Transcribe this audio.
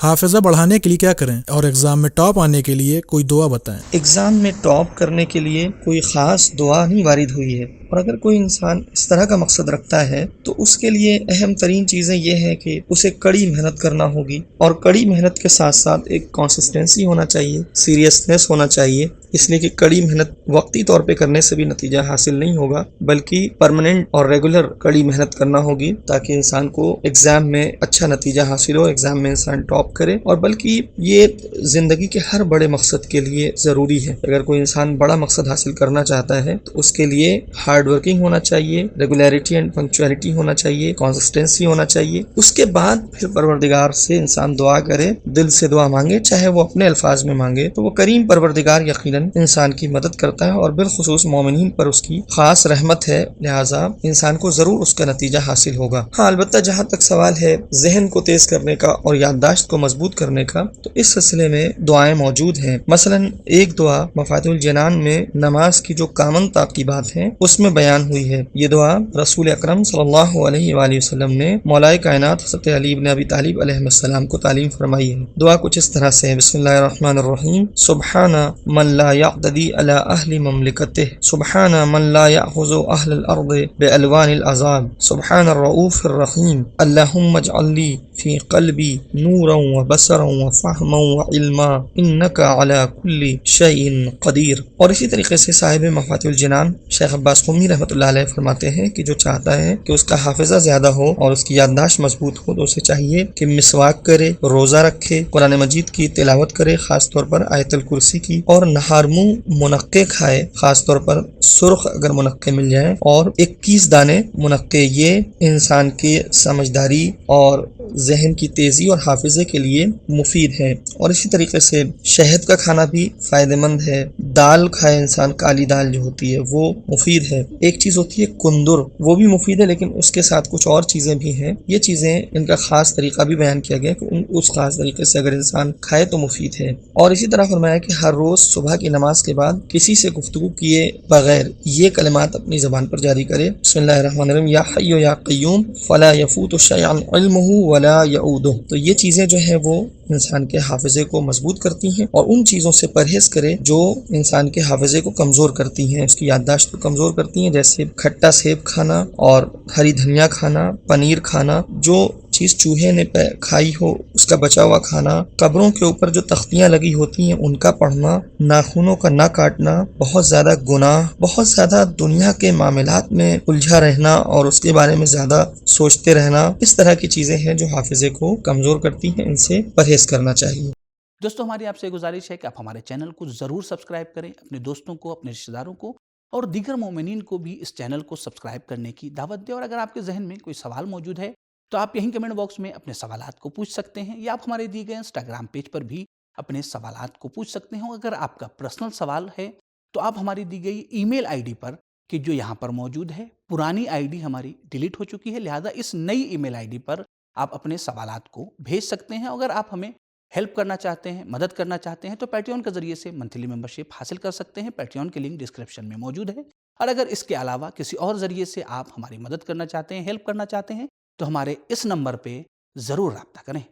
हाफिज़ा बढ़ाने के लिए क्या करें और एग्ज़ाम में टॉप आने के लिए कोई दुआ बताएं। एग्ज़ाम में टॉप करने के लिए कोई ख़ास दुआ नहीं वारिद हुई है, और अगर कोई इंसान इस तरह का मकसद रखता है तो उसके लिए अहम तरीन चीज़ें ये हैं कि उसे कड़ी मेहनत करना होगी, और कड़ी मेहनत के साथ साथ एक कंसिस्टेंसी होना चाहिए, सीरियसनेस होना चाहिए। इसलिए कि कड़ी मेहनत वक्ती तौर पे करने से भी नतीजा हासिल नहीं होगा, बल्कि परमानेंट और रेगुलर कड़ी मेहनत करना होगी ताकि इंसान को एग्ज़ाम में अच्छा नतीजा हासिल हो, एग्ज़ाम में इंसान टॉप करे। और बल्कि ये ज़िंदगी के हर बड़े मकसद के लिए ज़रूरी है। अगर कोई इंसान बड़ा मकसद हासिल करना चाहता है तो उसके लिए हार्ड वर्किंग होना चाहिए, रेगुलरिटी एंड पंक्चुअलिटी होना चाहिए, कंसिस्टेंसी होना चाहिए। उसके बाद फिर परवरदिगार से इंसान दुआ करे, दिल से दुआ मांगे, चाहे वो अपने अल्फाज में मांगे, तो वो करीम परवरदिगार यकीनन इंसान की मदद करता है और बिलखुसूस मोमिनीन पर उसकी खास रहमत है। लिहाजा इंसान को ज़रूर उसका नतीजा हासिल होगा। हाँ, अलबत्ता जहाँ तक सवाल है जहन को तेज करने का और याददाश्त को मजबूत करने का, तो इस सिलसिले में दुआएं मौजूद हैं। मसलन एक दुआ मफातिहुल जनान में नमाज की जो कामन ताक़ीबात हैं उसमें बयान हुई है। ये दुआ रसूल अकरम सल्लल्लाहु अलैहि वसल्लम ने मौलाए कायनात हज़रत अली इब्न अबी तालिब अलैहिस्सलाम को तालीम फरमाई है। दुआ कुछ इस तरह से है। बिस्मिल्लाहिर्रहमानिर्रहीम। सुब्हाना मन ला यक़्तदी अला अहली ममलिकतिह, सुब्हाना मन ला यअख़ुज़ु अहलल अर्दि बिअलवानिल अज़ाब, सुब्हानर रऊफ़िर रहीम, अल्लाहुम्मा इजअल्ली फ़ी क़ल्बी नूरन व बसरन व फ़हमन व इल्मा, इन्नका अला कुल्ली शैइन क़दीर। और इसी तरीके से साहिब मफ़ातिहुल जनान शेख अब्बास क़ुमी रहमतुल्लाह अलैह फरमाते हैं कि जो चाहता है कि उसका हाफ़िज़ा ज़्यादा हो और उसकी याददाश्त मजबूत हो तो उसे चाहिए कि मिसवाक करे, रोज़ा रखे, कुरान मजीद की तिलावत करे, ख़ास तौर पर आयतुल कुर्सी की, और नहार मुँह मुनक्के खाए, ख़ास तौर पर सुर्ख अगर मुनक्के मिल जाए, और 21 दाने मुनक्के। ये इंसान की समझदारी और जहन की तेज़ी और हाफिज़े के लिए मुफीद है। और इसी तरीके से शहद का खाना भी फ़ायदेमंद है। दाल खाए इंसान, काली दाल जो होती है वो मुफीद है। एक चीज़ होती है कुंदुर, वो भी मुफीद है, लेकिन उसके साथ कुछ और चीज़ें भी हैं। ये चीज़ें, इनका ख़ास तरीका भी बयान किया गया कि उस ख़ास तरीके से अगर इंसान खाए तो मुफीद है। और इसी तरह फरमाया कि हर रोज़ सुबह की नमाज के बाद किसी से गुफ्तगू किए बगैर ये कलिमात अपनी ज़बान पर जारी करे। बिस्मिल्लाहिर्रहमानिर्रहीम, या हय्यु या क़य्यूम फला यफूतु शैअन इल्मुहु वला यऊदुहु। तो ये चीज़ें जो हैं वो इंसान के हाफिज़े को मजबूत करती हैं, और उन चीज़ों से परहेज़ करे जो इंसान के हाफिज़े को कमज़ोर करती हैं, उसकी याददाश्त को कमज़ोर करती हैं, जैसे खट्टा सेब खाना और हरी धनिया खाना, पनीर खाना, जो चीज़ चूहे ने खाई हो उसका बचा हुआ खाना, कब्रों के ऊपर जो तख्तियाँ लगी होती हैं उनका पढ़ना, नाखूनों का ना काटना, बहुत ज़्यादा गुनाह, बहुत ज़्यादा दुनिया के मामलात में उलझा रहना और उसके बारे में ज़्यादा सोचते रहना, इस तरह की चीज़ें हैं जो हाफिज़े को कमज़ोर करती हैं। इनसे परहेज़ करना चाहिए। दोस्तों, हमारी आपसे गुजारिश है कि आप हमारे चैनल को ज़रूर सब्सक्राइब करें, अपने दोस्तों को, अपने रिश्तेदारों को और दीगर मोमिनीन को भी इस चैनल को सब्सक्राइब करने की दावत दें। और अगर आपके जहन में कोई सवाल मौजूद है तो आप यहीं कमेंट बॉक्स में अपने सवालात को पूछ सकते हैं, या आप हमारे दिए गए इंस्टाग्राम पेज पर भी अपने सवालात को पूछ सकते हैं। अगर आपका पर्सनल सवाल है तो आप हमारी दी गई ईमेल आईडी पर, कि जो यहाँ पर मौजूद है, पुरानी आईडी हमारी डिलीट हो चुकी है, लिहाजा इस नई ईमेल आईडी पर आप अपने सवालात को भेज सकते हैं। अगर आप हमें हेल्प करना चाहते हैं, मदद करना चाहते हैं, तो पैट्रियन के जरिए से मंथली मेंबरशिप हासिल कर सकते हैं। पैट्रियन की लिंक डिस्क्रिप्शन में मौजूद है। और अगर इसके अलावा किसी और जरिए से आप हमारी मदद करना चाहते हैं, हेल्प करना चाहते हैं, तो हमारे इस नंबर पे ज़रूर रब्ता करें।